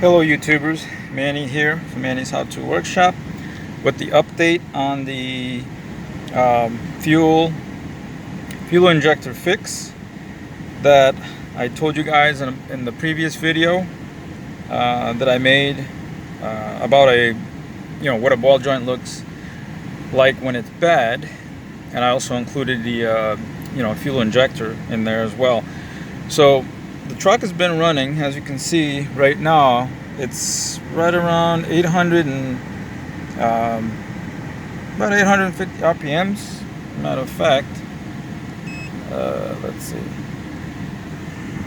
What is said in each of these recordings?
Hello YouTubers, Manny here from Manny's How To Workshop with the update on the fuel injector fix that I told you guys in the previous video that I made about what a ball joint looks like when it's bad, and I also included the fuel injector in there as well. So the truck has been running, as you can see right now. It's right around 800 and about 850 RPMs. Matter of fact, let's see.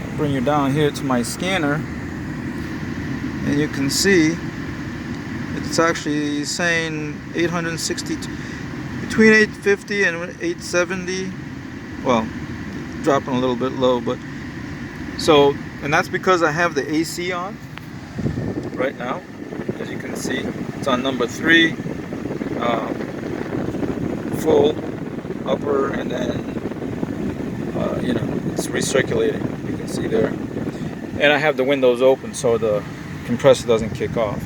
I'll bring you down here to my scanner, and you can see it's actually saying 860, between 850 and 870. Well, dropping a little bit low, but so, and that's because I have the AC on right now. As you can see, it's on number 3, full upper, and then it's recirculating. You can see there, and I have the windows open so the compressor doesn't kick off,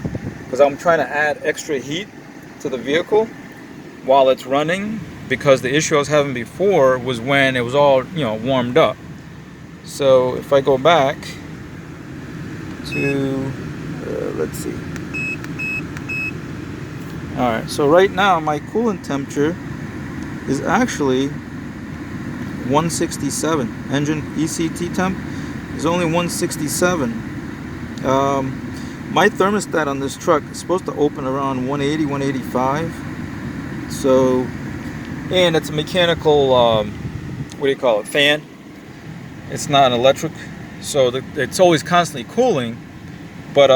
because I'm trying to add extra heat to the vehicle while it's running, because the issue I was having before was when it was all warmed up. So if I go back to let's see. Alright, so right now my coolant temperature is actually 167. Engine ECT temp is only 167. My thermostat on this truck is supposed to open around 180, 185. So, and it's a mechanical, fan. It's not an electric, so it's always constantly cooling. But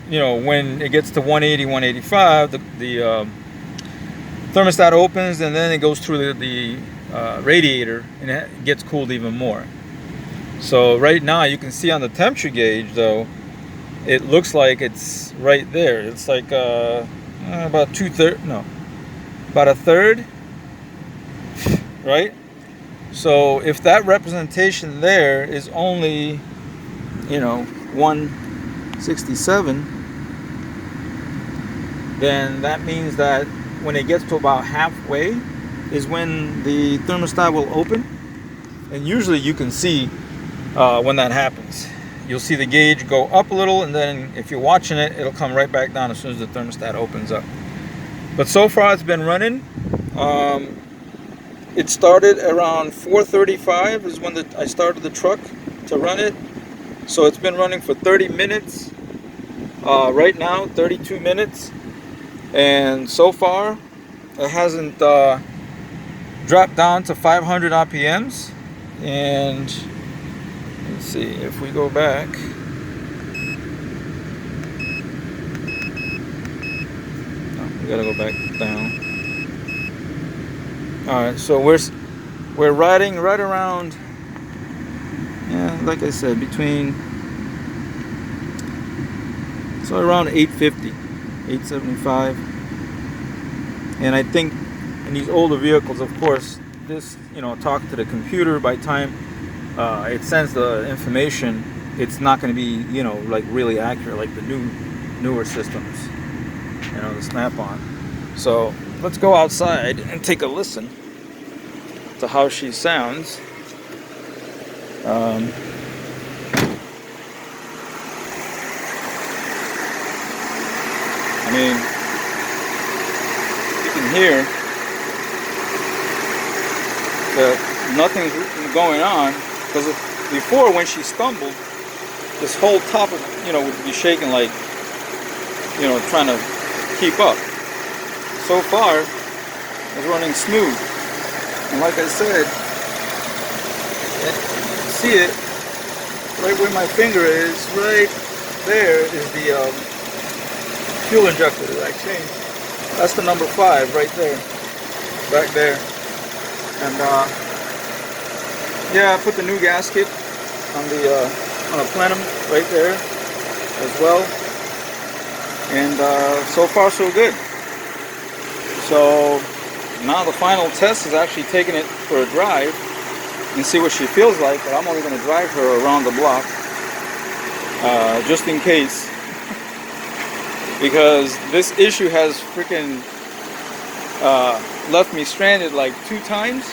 when it gets to 180, 185, the thermostat opens, and then it goes through the radiator, and it gets cooled even more. So right now you can see on the temperature gauge, though, it looks like it's right there. It's like about about a third, right? So if that representation there is only 167, then that means that when it gets to about halfway is when the thermostat will open. And usually you can see when that happens. You'll see the gauge go up a little, and then if you're watching it, it'll come right back down as soon as the thermostat opens up. But so far it's been running. It started around 4:35 is when I started the truck to run it. So it's been running for 30 minutes. Right now, 32 minutes. And so far, it hasn't dropped down to 500 RPMs. And let's see, if we go back. No, we gotta go back down. Alright, so we're riding right around, like I said, between, so around 850, 875. And I think in these older vehicles, of course, this, talk to the computer, by time it sends the information, it's not going to be, like really accurate like the newer systems, the Snap-on. So let's go outside and take a listen to how she sounds. I mean, you can hear that nothing's going on, because before, when she stumbled, this whole top of would be shaking, like trying to keep up. So far it's running smooth, and like I said, see it right where my finger is, right there is the fuel injector that I changed. That's the number 5 right there, back there. And I put the new gasket on a plenum right there as well. And so far so good. So now the final test is actually taking it for a drive and see what she feels like. But I'm only going to drive her around the block just in case because this issue has freaking left me stranded like 2 times.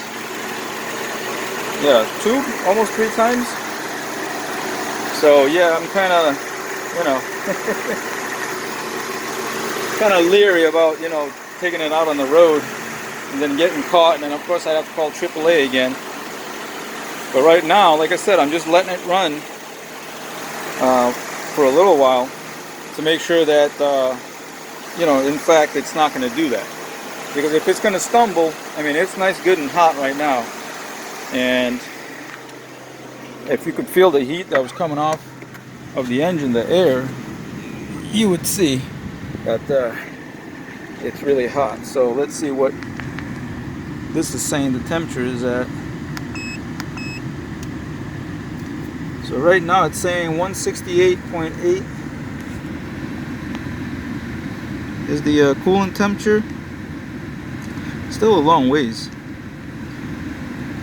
Yeah, 2, almost 3 times. So yeah, I'm kind of, you know, kind of leery about, you know, taking it out on the road and then getting caught, and then of course I'd have to call AAA again. But right now, like I said, I'm just letting it run for a little while to make sure that, you know, in fact, it's not going to do that. Because if it's going to stumble, I mean, it's nice, good, and hot right now. And if you could feel the heat that was coming off of the engine, the air, you would see that it's really hot. So let's see what this is saying the temperature is at. So right now it's saying 168.8 is the coolant temperature. Still a long ways.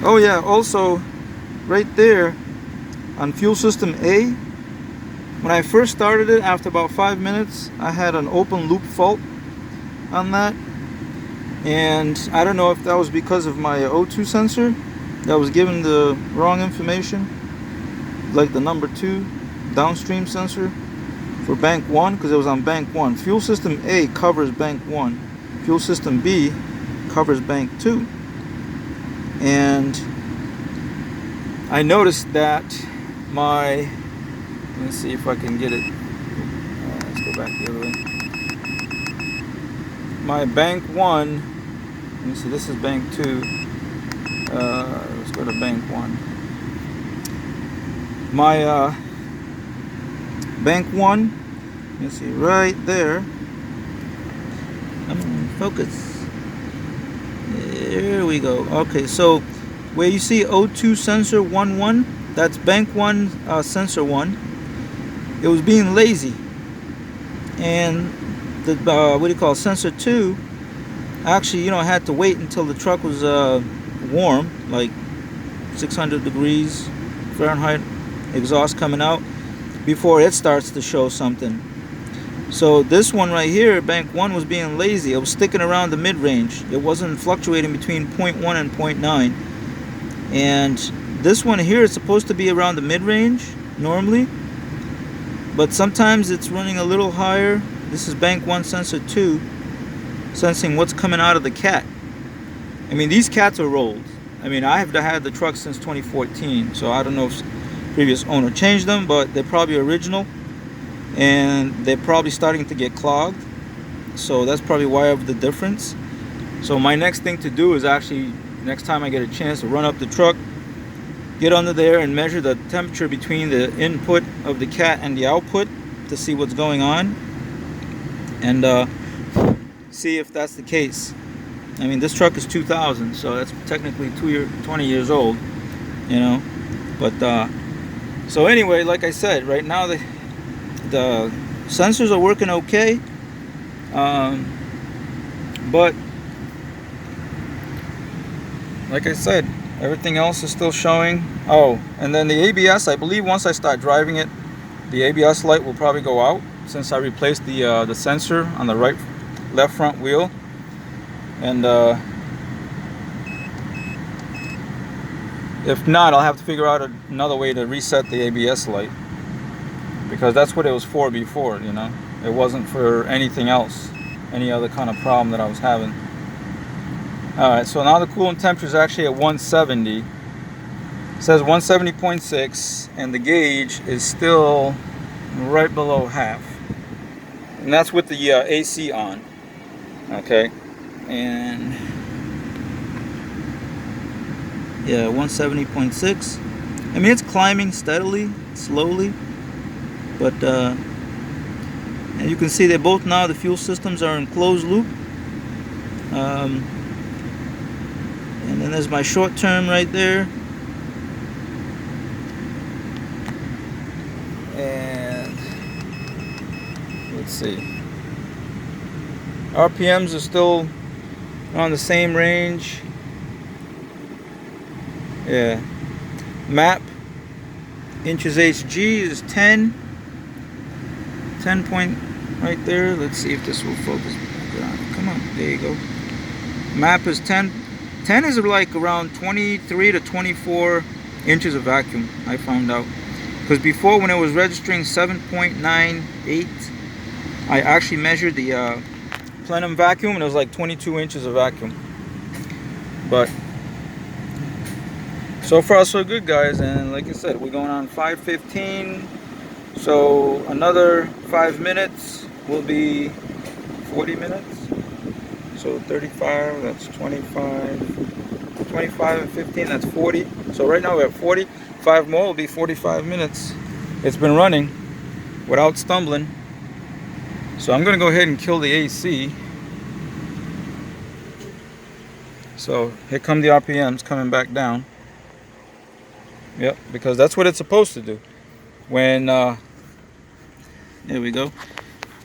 Oh yeah, also right there on fuel system A, when I first started it, after about 5 minutes, I had an open loop fault on that. And I don't know if that was because of my O2 sensor that was given the wrong information, like the number 2 downstream sensor for bank 1, because it was on bank 1. Fuel system A covers bank 1. Fuel system B covers bank 2. And I noticed that my, let me see if I can get it, let's go back the other way. My bank 1, let me see, this is bank 2, let's go to bank 1. My bank 1, let me see, right there, come on, focus, there we go. Okay, so where you see O2 sensor 1, that's bank 1 sensor 1. It was being lazy, and the what do you call, sensor 2 actually, you know, had to wait until the truck was warm, like 600 degrees Fahrenheit exhaust coming out, before it starts to show something. So this one right here, bank 1, was being lazy. It was sticking around the mid-range. It wasn't fluctuating between 0.1 and 0.9. And this one here is supposed to be around the mid-range normally, but sometimes it's running a little higher. This is bank 1 sensor 2, sensing what's coming out of the cat. I mean, these cats are old. I mean, I have had the truck since 2014, so I don't know if previous owner changed them, but they're probably original, and they're probably starting to get clogged. So that's probably why of the difference. So my next thing to do is actually, next time I get a chance, to run up the truck, get under there and measure the temperature between the input of the cat and the output to see what's going on, and see if that's the case. I mean, this truck is 2000, so that's technically 20 years old, you know. But so anyway, like I said, right now the sensors are working okay, but like I said, everything else is still showing. Oh, and then the ABS, I believe once I start driving it, the ABS light will probably go out, since I replaced the sensor on the left front wheel. And if not, I'll have to figure out another way to reset the ABS light, because that's what it was for before, you know. It wasn't for anything else, any other kind of problem that I was having. Alright, so now the coolant temperature is actually at 170. It says 170.6, and the gauge is still right below half. And that's with the AC on. Okay, and yeah, 170.6. I mean, it's climbing steadily, slowly, but and you can see that both now the fuel systems are in closed loop. And then there's my short term right there. And let's see. RPMs are still on the same range. Yeah. Map inches HG is 10. right there. Let's see if this will focus. Come on, there you go. Map is 10. 10 is like around 23 to 24 inches of vacuum, I found out. Because before, when it was registering 7.98, I actually measured the plenum vacuum and it was like 22 inches of vacuum. But so far so good, guys. And like I said, we're going on 5:15, so another 5 minutes will be 40 minutes. So 35, that's 25 and 15, that's 40. So right now we're at 40. 5 more will be 45 minutes. It's been running without stumbling. So I'm gonna go ahead and kill the AC. So here come the RPMs coming back down. Yep, because that's what it's supposed to do. When there we go.